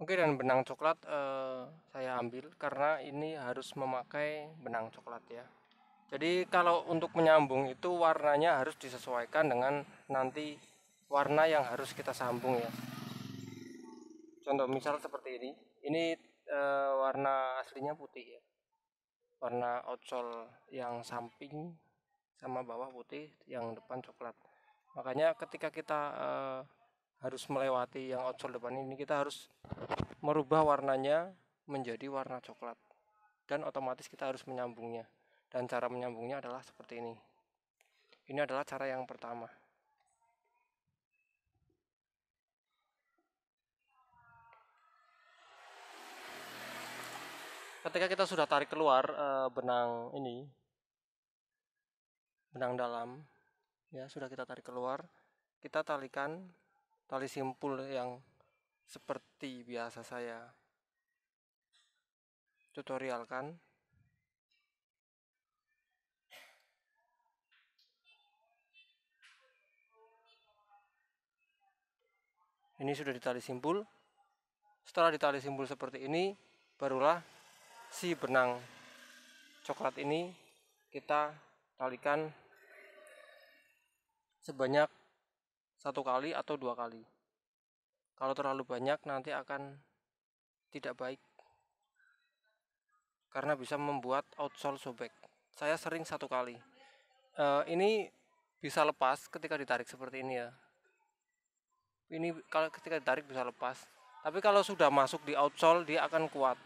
Oke, dan benang coklat saya ambil karena ini harus memakai benang coklat ya. Jadi kalau untuk menyambung itu warnanya harus disesuaikan dengan nanti warna yang harus kita sambung ya. Contoh misal seperti ini. Ini warna aslinya putih ya. Warna outsole yang samping sama bawah putih, yang depan coklat. Makanya ketika kita harus melewati yang outsole depan ini, kita harus merubah warnanya menjadi warna coklat, dan otomatis kita harus menyambungnya. Dan cara menyambungnya adalah seperti ini. Ini adalah cara yang pertama. Ketika kita sudah tarik keluar benang ini, benang dalam ya, sudah kita tarik keluar, kita talikan tali simpul yang seperti biasa saya tutorialkan. Ini sudah ditali simpul. Setelah ditali simpul seperti ini, barulah si benang coklat ini kita talikan sebanyak 1 kali atau 2 kali. Kalau terlalu banyak nanti akan tidak baik karena bisa membuat outsole sobek. Saya sering 1 kali. Ini bisa lepas ketika ditarik seperti ini ya. Ini kalau ketika ditarik bisa lepas. Tapi kalau sudah masuk di outsole dia akan kuat.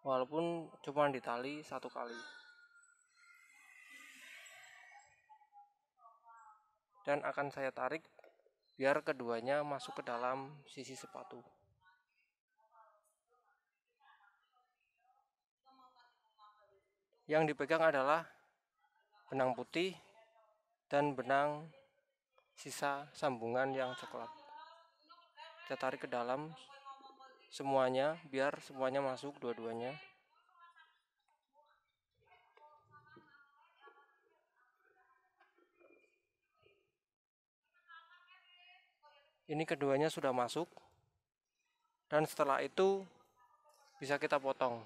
Walaupun cuma ditali 1 kali. Dan akan saya tarik biar keduanya masuk ke dalam sisi sepatu. Yang dipegang adalah benang putih dan benang sisa sambungan yang coklat. Kita tarik ke dalam semuanya biar semuanya masuk dua-duanya. Ini keduanya sudah masuk, dan setelah itu bisa kita potong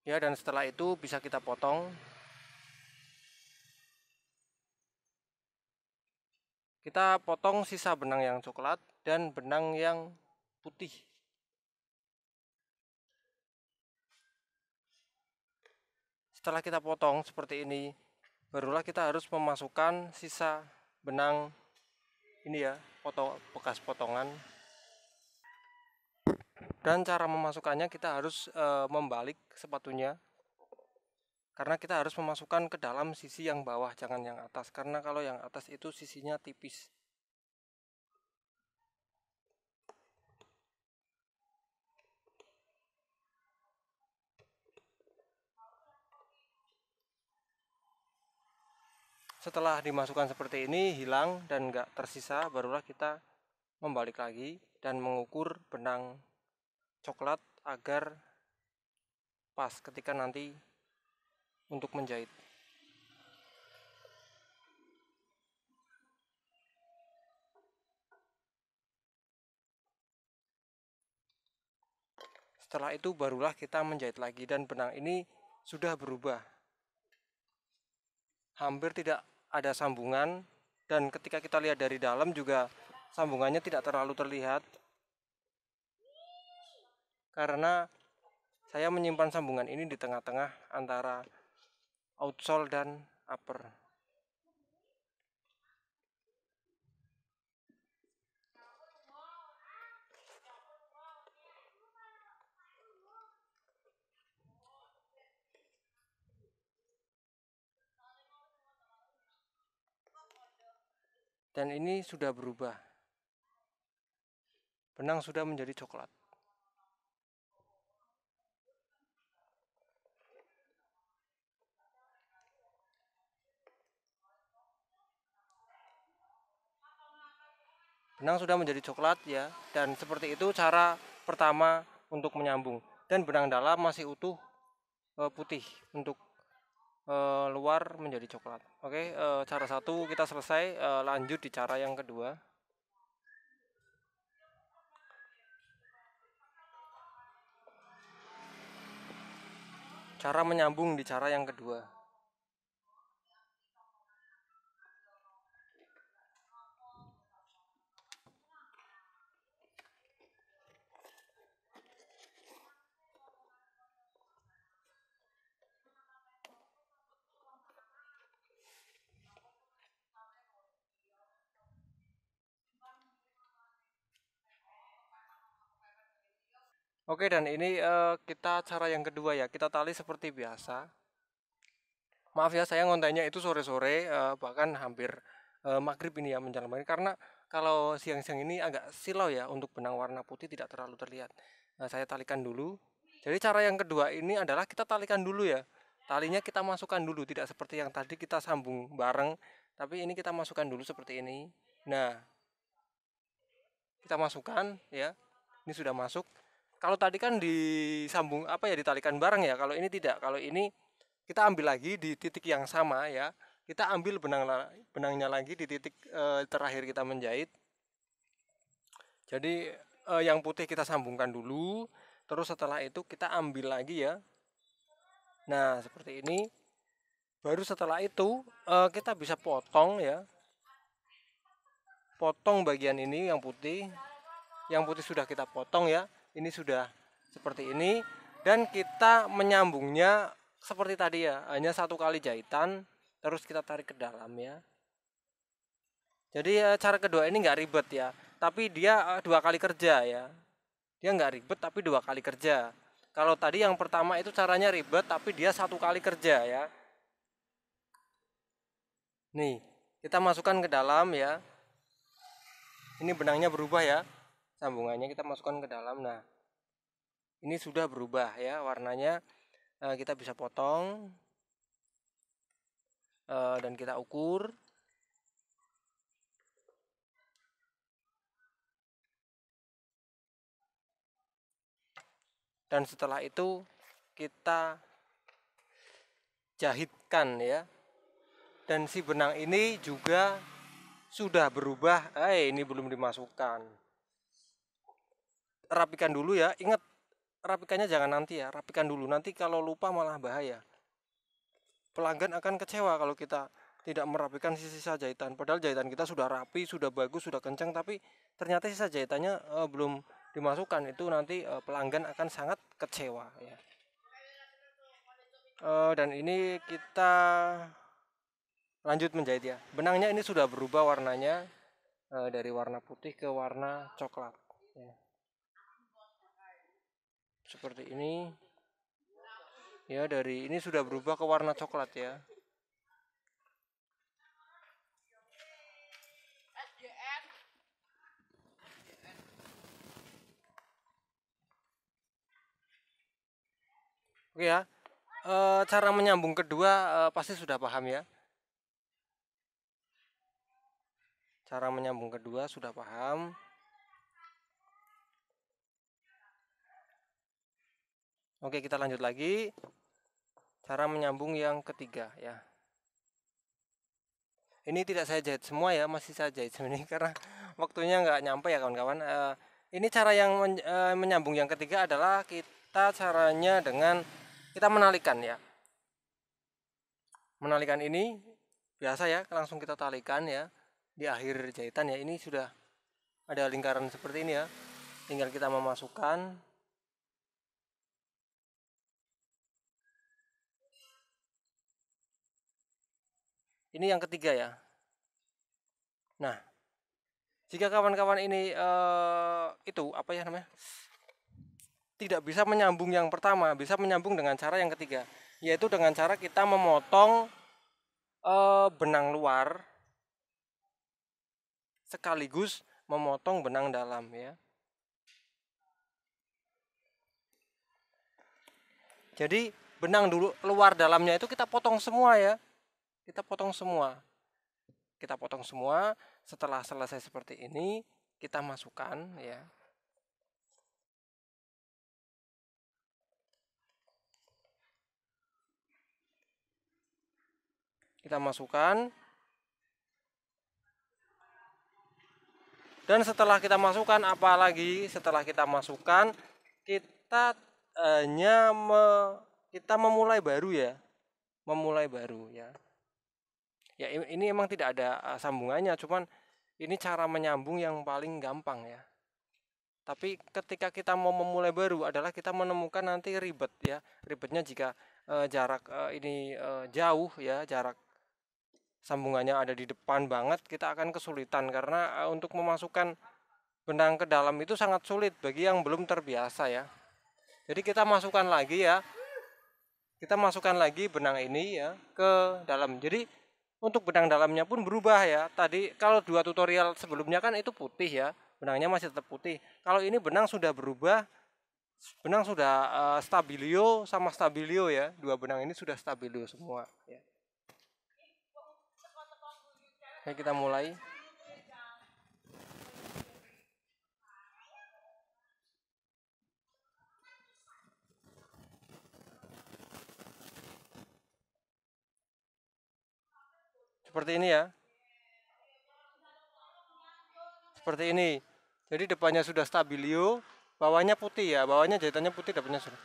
ya, dan setelah itu bisa kita potong. Kita potong sisa benang yang coklat dan benang yang putih. Setelah kita potong seperti ini, barulah kita harus memasukkan sisa benang ini ya, bekas potongan. Dan cara memasukkannya kita harus membalik sepatunya, karena kita harus memasukkan ke dalam sisi yang bawah, jangan yang atas, karena kalau yang atas itu sisinya tipis. Setelah dimasukkan seperti ini, hilang dan nggak tersisa, barulah kita membalik lagi dan mengukur benang coklat agar pas ketika nanti untuk menjahit. Setelah itu barulah kita menjahit lagi, dan benang ini sudah berubah. Hampir tidak ada sambungan, dan ketika kita lihat dari dalam juga sambungannya tidak terlalu terlihat karena saya menyimpan sambungan ini di tengah-tengah antara outsole dan upper. Dan ini sudah berubah. Benang sudah menjadi coklat. Benang sudah menjadi coklat ya, dan seperti itu cara pertama untuk menyambung. Dan benang dalam masih utuh putih, untuk luar menjadi coklat. Oke, cara satu kita selesai, lanjut di cara yang kedua. cara menyambung di cara yang kedua. Oke, dan ini kita cara yang kedua ya, kita tali seperti biasa. Maaf ya, saya ngontennya itu sore-sore, bahkan hampir maghrib ini ya menjelang maghrib, karena kalau siang-siang ini agak silau ya untuk benang warna putih tidak terlalu terlihat. Saya talikan dulu. Jadi cara yang kedua ini adalah kita talikan dulu ya. Talinya kita masukkan dulu, tidak seperti yang tadi kita sambung bareng, tapi ini kita masukkan dulu seperti ini. Nah, kita masukkan ya. Ini sudah masuk. Kalau tadi kan disambung apa ya, ditalikan bareng ya. Kalau ini tidak. Kalau ini kita ambil lagi di titik yang sama ya. Kita ambil benangnya lagi di titik terakhir kita menjahit. Jadi yang putih kita sambungkan dulu. Terus setelah itu kita ambil lagi ya. Nah, seperti ini. Baru setelah itu kita bisa potong ya. Potong bagian ini yang putih. Yang putih sudah kita potong ya. Ini sudah seperti ini. Dan kita menyambungnya seperti tadi ya. Hanya satu kali jahitan. Terus kita tarik ke dalam ya. Jadi cara kedua ini nggak ribet ya. Tapi dia 2 kali kerja ya. Dia nggak ribet tapi 2 kali kerja. Kalau tadi yang pertama itu caranya ribet tapi dia 1 kali kerja ya. Nih, kita masukkan ke dalam ya. Ini benangnya berubah ya. Sambungannya kita masukkan ke dalam. Nah, ini sudah berubah ya warnanya. Kita bisa potong dan kita ukur. Dan setelah itu kita jahitkan ya. Dan si benang ini juga sudah berubah. Ini belum dimasukkan. Rapikan dulu ya. Ingat, rapikannya jangan nanti ya. Rapikan dulu. Nanti kalau lupa malah bahaya. Pelanggan akan kecewa kalau kita tidak merapikan sisa jahitan. Padahal jahitan kita sudah rapi, sudah bagus, sudah kencang, tapi ternyata sisa jahitannya belum dimasukkan. Itu nanti pelanggan akan sangat kecewa ya. Dan ini kita lanjut menjahit ya. Benangnya ini sudah berubah warnanya dari warna putih ke warna coklat ya. Seperti ini ya, dari ini sudah berubah ke warna coklat ya. Oke ya, cara menyambung kedua pasti sudah paham ya. Cara menyambung kedua sudah paham. Oke, kita lanjut lagi. Cara menyambung yang ketiga ya. Ini tidak saya jahit semua ya, masih saya jahit ini karena waktunya nggak nyampe ya kawan-kawan. Ini cara yang menyambung yang ketiga adalah kita caranya dengan kita menalikan ya. Menalikan ini biasa ya, langsung kita talikan ya di akhir jahitan ya. Ini sudah ada lingkaran seperti ini ya. Tinggal kita memasukkan. Ini yang ketiga ya. Nah, jika kawan-kawan ini itu apa ya namanya, tidak bisa menyambung yang pertama, bisa menyambung dengan cara yang ketiga, yaitu dengan cara kita memotong benang luar sekaligus memotong benang dalam ya. Jadi benang dulu luar dalamnya itu kita potong semua ya. Kita potong semua. Kita potong semua. Setelah selesai seperti ini, kita masukkan ya. Kita masukkan. Dan setelah kita masukkan, apalagi setelah kita masukkan, kita hanya kita memulai baru ya, memulai baru ya. Ya ini emang tidak ada sambungannya, cuman ini cara menyambung yang paling gampang ya. Tapi ketika kita mau memulai baru adalah kita menemukan nanti ribet ya. Ribetnya jika jarak ini jauh ya, jarak sambungannya ada di depan banget, kita akan kesulitan karena untuk memasukkan benang ke dalam itu sangat sulit bagi yang belum terbiasa ya. Jadi kita masukkan lagi ya. Kita masukkan lagi benang ini ya ke dalam. Jadi untuk benang dalamnya pun berubah ya. Tadi kalau 2 tutorial sebelumnya kan itu putih ya, benangnya masih tetap putih. Kalau ini benang sudah berubah, benang sudah stabilio sama stabilio ya. 2 benang ini sudah stabilio semua ya. Oke, kita mulai. Seperti ini ya. Seperti ini. Jadi depannya sudah stabilio, bawahnya putih ya, bawahnya jahitannya putih, depannya sudah.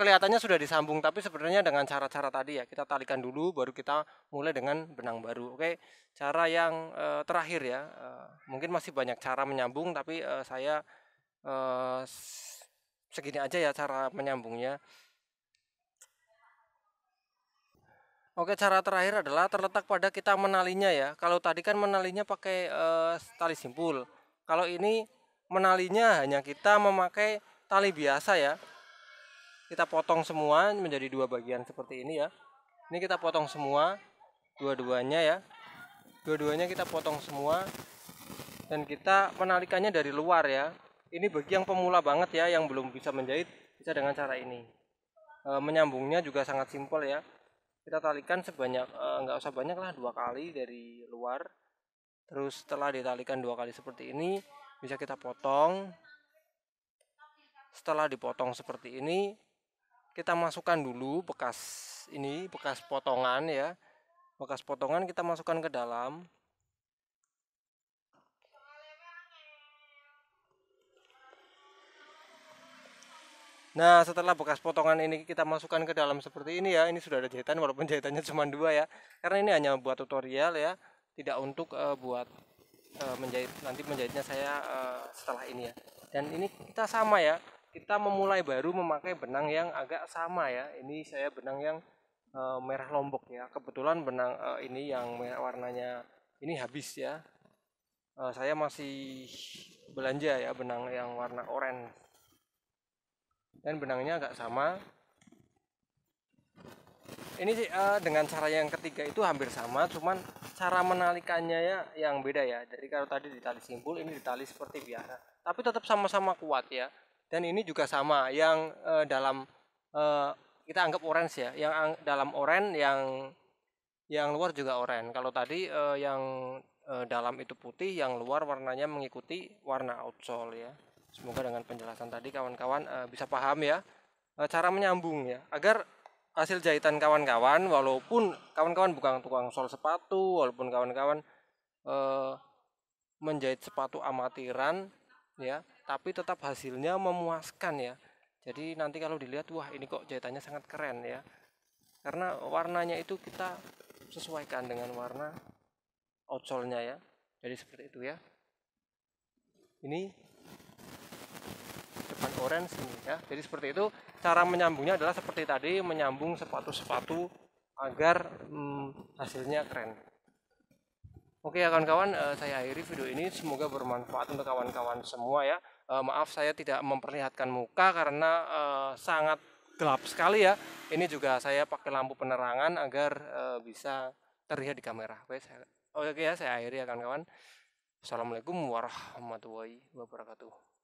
Kelihatannya sudah disambung, tapi sebenarnya dengan cara-cara tadi ya, kita talikan dulu baru kita mulai dengan benang baru. Oke, cara yang terakhir ya, mungkin masih banyak cara menyambung, tapi saya segini aja ya cara menyambungnya. Oke, cara terakhir adalah terletak pada kita menalinya ya. Kalau tadi kan menalinya pakai tali simpul. Kalau ini menalinya hanya kita memakai tali biasa ya. Kita potong semua menjadi 2 bagian seperti ini ya. Ini kita potong semua, dua-duanya ya. Dua-duanya kita potong semua dan kita menalikannya dari luar ya. Ini bagi yang pemula banget ya, yang belum bisa menjahit, bisa dengan cara ini. Menyambungnya juga sangat simpel ya. Kita talikan sebanyak nggak usah banyak lah, 2 kali dari luar. Terus setelah ditalikan 2 kali seperti ini, bisa kita potong. Setelah dipotong seperti ini, kita masukkan dulu bekas ini, bekas potongan ya. Bekas potongan kita masukkan ke dalam. Nah, setelah bekas potongan ini kita masukkan ke dalam seperti ini ya. Ini sudah ada jahitan walaupun jahitannya cuma 2 ya. Karena ini hanya buat tutorial ya, tidak untuk buat menjahit. Nanti menjahitnya saya setelah ini ya. Dan ini kita sama ya. Kita memulai baru memakai benang yang agak sama ya. Ini saya benang yang merah lombok ya. Kebetulan benang ini yang warnanya ini habis ya. Saya masih belanja ya benang yang warna oranye. Dan benangnya agak sama. Ini sih dengan cara yang ketiga itu hampir sama, cuman cara menalikannya ya yang beda ya. Jadi kalau tadi di tali simpul, ini di tali seperti biasa. Tapi tetap sama-sama kuat ya. Dan ini juga sama, yang dalam kita anggap orange ya, yang dalam oranye, yang luar juga oranye. Kalau tadi yang dalam itu putih, yang luar warnanya mengikuti warna outsole ya. Semoga dengan penjelasan tadi kawan-kawan bisa paham ya cara menyambung ya, agar hasil jahitan kawan-kawan, walaupun kawan-kawan bukan tukang sol sepatu, walaupun kawan-kawan menjahit sepatu amatiran ya, tapi tetap hasilnya memuaskan ya. Jadi nanti kalau dilihat, wah ini kok jahitannya sangat keren ya, karena warnanya itu kita sesuaikan dengan warna outsole-nya ya. Jadi seperti itu ya. Ini depan orange ini ya. Jadi seperti itu cara menyambungnya, adalah seperti tadi, menyambung sepatu-sepatu agar hasilnya keren. Oke ya kawan-kawan, saya akhiri video ini, semoga bermanfaat untuk kawan-kawan semua ya. Maaf saya tidak memperlihatkan muka karena sangat gelap sekali ya. Ini juga saya pakai lampu penerangan agar bisa terlihat di kamera. Oke ya, saya akhiri ya kawan-kawan. Assalamualaikum warahmatullahi wabarakatuh.